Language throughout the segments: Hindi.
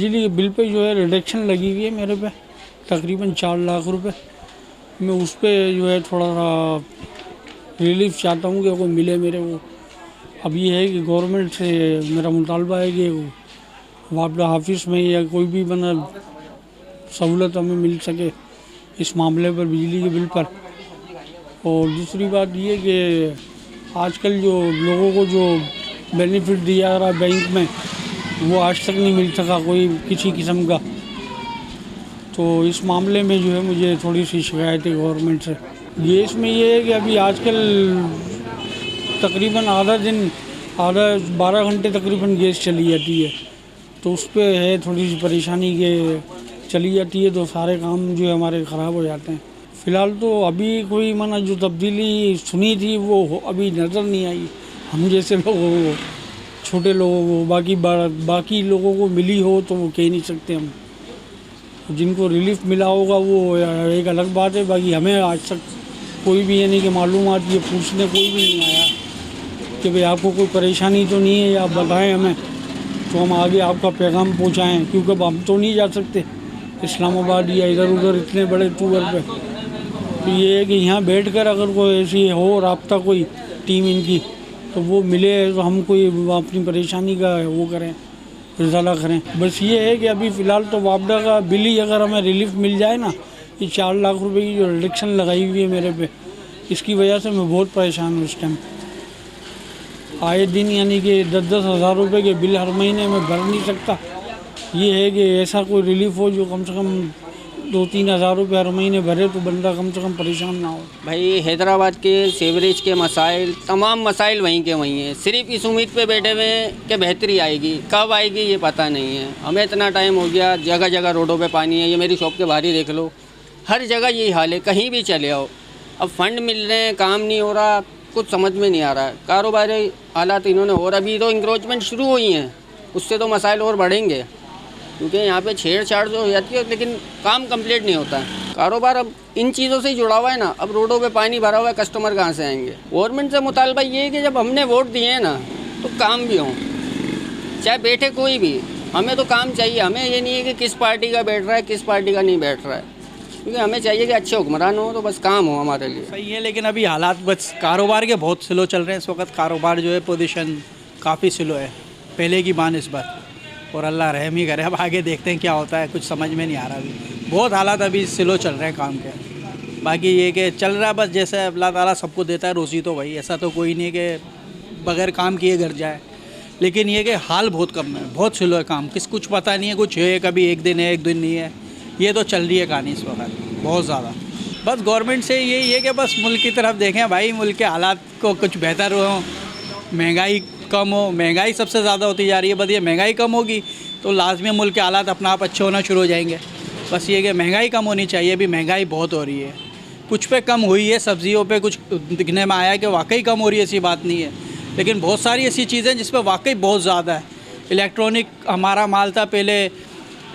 बिजली के बिल पे जो है रिडक्शन लगी हुई है मेरे पे तकरीबन 4 लाख रुपए। मैं उस पे जो है थोड़ा सा रिलीफ चाहता हूँ कि कोई मिले मेरे को। अब ये है कि गवर्नमेंट से मेरा मुतालबा है कि वापडा ऑफिस में या कोई भी बना सहूलत हमें मिल सके इस मामले पर, बिजली के बिल पर। और दूसरी बात ये कि आजकल जो लोगों को जो बेनिफिट दिया जा रहा है बैंक में, वो आज तक नहीं मिल सका कोई किसी किस्म का। तो इस मामले में जो है मुझे थोड़ी सी शिकायत है गवर्नमेंट से। गैस में ये है कि अभी आजकल तकरीबन आधा 12 घंटे तकरीबन गैस चली जाती है, तो उस पर है थोड़ी सी परेशानी के चली जाती है तो सारे काम जो है हमारे ख़राब हो जाते हैं। फ़िलहाल तो अभी कोई माना जो तब्दीली सुनी थी वो अभी नज़र नहीं आई हम जैसे लोगों को, छोटे लोगों को। बाकी लोगों को मिली हो तो वो कह नहीं सकते हम। जिनको रिलीफ मिला होगा वो एक अलग बात है, बाकी हमें आज तक कोई भी यानी कि मालूमात ये पूछने कोई भी नहीं आया कि भाई आपको कोई परेशानी तो नहीं है, आप बताएं हमें तो हम आगे आपका पैगाम पहुंचाएं। क्योंकि अब हम तो नहीं जा सकते इस्लामाबाद या इधर उधर इतने बड़े टूर पे। तो ये है कि यहाँ बैठकर अगर कोई ऐसी हो रब्ता कोई टीम इनकी तो वो मिले तो हम कोई अपनी परेशानी का वो करें, इजाला करें। बस ये है कि अभी फ़िलहाल तो वापडा का बिल ही अगर हमें रिलीफ मिल जाए ना, ये 4 लाख रुपए की जो रिडक्शन लगाई हुई है मेरे पे, इसकी वजह से मैं बहुत परेशान हूँ इस टाइम। आए दिन यानी कि 10-10 हज़ार रुपये के बिल हर महीने में भर नहीं सकता। ये है कि ऐसा कोई रिलीफ हो जो कम से कम 2-3 हज़ार रुपये हर महीने भरे तो बंदा कम से कम परेशान ना हो। भाई हैदराबाद के सीवरेज के मसाइल, तमाम मसाइल वहीं के वहीं हैं। सिर्फ इस उम्मीद पे बैठे हुए हैं कि बेहतरी आएगी, कब आएगी ये पता नहीं है। हमें इतना टाइम हो गया, जगह जगह रोडों पे पानी है। ये मेरी शॉप के बाहर ही देख लो, हर जगह यही हाल है, कहीं भी चले आओ। अब फंड मिल रहे हैं, काम नहीं हो रहा, कुछ समझ में नहीं आ रहा है। कारोबारी हालात इन्होंने, और अभी तो इंक्रोचमेंट शुरू हुई हैं, उससे तो मसाइल और बढ़ेंगे क्योंकि यहाँ पे छेड़छाड़ जो हो जाती है लेकिन काम कंप्लीट नहीं होता है। कारोबार अब इन चीज़ों से ही जुड़ा हुआ है ना। अब रोडों पे पानी भरा हुआ है, कस्टमर कहाँ से आएंगे। गवर्नमेंट से मुतालबा ये है कि जब हमने वोट दिए हैं ना तो काम भी हों, चाहे बैठे कोई भी। हमें तो काम चाहिए, हमें ये नहीं है कि किस पार्टी का बैठ रहा है किस पार्टी का नहीं बैठ रहा है, क्योंकि हमें चाहिए कि अच्छे हुक्मरान हो तो बस काम हो हमारे लिए। सही है, लेकिन अभी हालात बस कारोबार के बहुत स्लो चल रहे हैं इस वक्त। कारोबार जो है पोजीशन काफ़ी स्लो है पहले की बानिस्बत, और अल्लाह रहम ही करे। अब आगे देखते हैं क्या होता है, कुछ समझ में नहीं आ रहा। अभी बहुत हालात अभी स्लो चल रहे हैं काम के। बाकी ये कि चल रहा है बस, जैसे अल्लाह ताला सबको देता है रोज़ी तो वही, ऐसा तो कोई नहीं है कि बगैर काम किए घर जाए। लेकिन ये कि हाल बहुत कम है, बहुत स्लो है काम, कुछ पता नहीं है, कुछ है कभी एक दिन है एक दिन नहीं है, ये तो चल रही है कहानी इस वक्त बहुत ज़्यादा। बस गवर्नमेंट से यही है कि बस मुल्क की तरफ देखें भाई, मुल्क के हालात को कुछ बेहतर हो, महंगाई कम हो। महंगाई सबसे ज़्यादा होती जा रही है, बस ये महंगाई कम होगी तो लाजमी मुल्क के हालात अपना आप अच्छे होना शुरू हो जाएंगे। बस ये कि महंगाई कम होनी चाहिए, अभी महंगाई बहुत हो रही है। कुछ पे कम हुई है, सब्जियों पे कुछ दिखने में आया कि वाकई कम हो रही है, ऐसी बात नहीं है। लेकिन बहुत सारी ऐसी चीज़ें जिस पर वाकई बहुत ज़्यादा है। इलेक्ट्रॉनिक हमारा माल था पहले,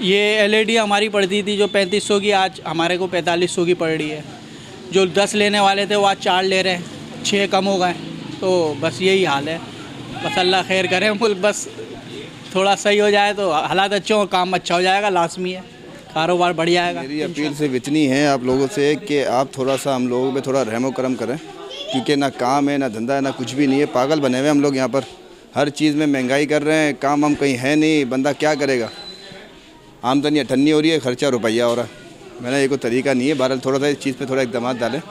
ये LED हमारी पड़ती थी जो 3500 की, आज हमारे को 4500 की पड़ रही है। जो 10 लेने वाले थे वो आज 4 ले रहे हैं, 6 कम हो गए। तो बस यही हाल है। बस अल्लाह खैर करे, मुल्क बस थोड़ा सही हो जाए तो हालात अच्छे हो, काम अच्छा हो जाएगा, लाजमी है, कारोबार बढ़ जाएगा। मेरी अपील सिर्फ इतनी है आप लोगों से कि आप थोड़ा सा हम लोगों पे थोड़ा रहम करम करें, क्योंकि ना काम है ना धंधा है ना कुछ भी नहीं है। पागल बने हुए हम लोग यहाँ पर, हर चीज़ में महंगाई कर रहे हैं, काम हम कहीं है नहीं, बंदा क्या करेगा। आमदनी अठन्नी हो रही है, खर्चा रुपया हो रहा है। मैंने ये कोई तरीका नहीं है। बहरहाल थोड़ा सा इस चीज़ पे थोड़ा इक़दाम डालें,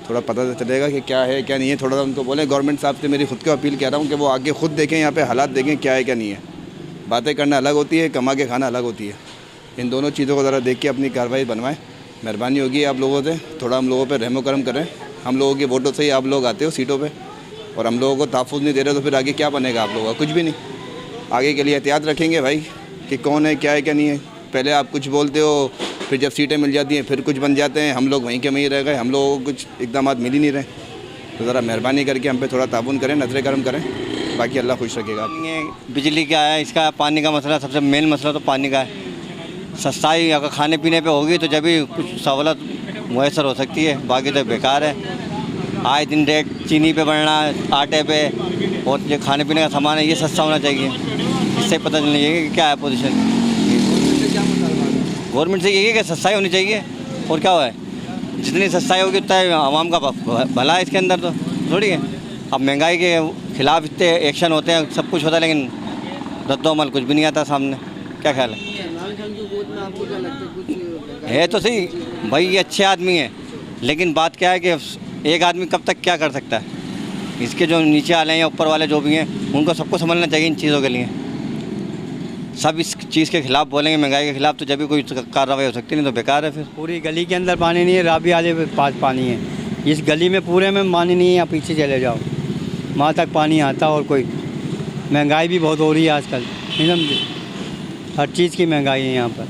थोड़ा पता चलेगा कि क्या है क्या नहीं है। थोड़ा सा उनको बोलें, गवर्नमेंट साहब से मेरी खुद को अपील कह रहा हूँ कि वो आगे खुद देखें, यहाँ पे हालात देखें क्या है क्या नहीं है। बातें करना अलग होती है, कमा के खाना अलग होती है। इन दोनों चीज़ों को ज़रा देख के अपनी कार्रवाई बनवाएं। मेहरबानी होगी आप लोगों से, थोड़ा हम लोगों पर रहम करम करें। हम लोगों के वोटों से ही आप लोग आते हो सीटों पर, और हम लोगों को तहफ़्फ़ुज़ नहीं दे रहे तो फिर आगे क्या बनेगा आप लोगों का, कुछ भी नहीं। आगे के लिए एहतियात रखेंगे भाई कि कौन है क्या है क्या नहीं है। पहले आप कुछ बोलते हो, फिर जब सीटें मिल जाती हैं फिर कुछ बन जाते हैं। हम लोग वहीं के वहीं रह गए, हम लोगों को कुछ इक़दाम मिल ही नहीं रहे। तो ज़रा मेहरबानी करके हम पे थोड़ा ताबून करें, नज़र करम करें, बाकी अल्लाह खुश रखेगा। बिजली का है, इसका पानी का मसला, सबसे मेन मसला तो पानी का है। सस्ताई अगर खाने पीने पे होगी तो जब भी कुछ सहूलत मुयसर हो सकती है, बाकी तो बेकार है। आए दिन रेट चीनी पे बढ़ना, आटे पे, और जो खाने पीने का सामान है ये सस्ता होना चाहिए। इससे पता चलना चाहिए कि क्या है पोजीशन। गवर्नमेंट से यही है कि सस्ताई होनी चाहिए, और क्या हुआ है, जितनी सस्ताई होगी उतना आवाम का भला है इसके अंदर, तो थोड़ी है। अब महंगाई के खिलाफ इतने एक्शन होते हैं, सब कुछ होता है, लेकिन रद्दोमल कुछ भी नहीं आता सामने। क्या ख्याल है तो सही भाई, ये अच्छे आदमी है, लेकिन बात क्या है कि एक आदमी कब तक क्या कर सकता है। इसके जो नीचे वाले हैं या ऊपर वाले जो भी हैं, उनको सबको समझना चाहिए इन चीज़ों के लिए। सब इस चीज़ के खिलाफ बोलेंगे, महंगाई के खिलाफ, तो जब भी कोई कार्रवाई हो सकती नहीं तो बेकार है फिर। पूरी गली के अंदर पानी नहीं है, राबी वाले के पास पानी है, इस गली में पूरे में पानी नहीं है। या पीछे चले जाओ, वहाँ तक पानी आता। और कोई महंगाई भी बहुत हो रही है आजकल, नहीं समझे, हर चीज़ की महंगाई है यहाँ पर।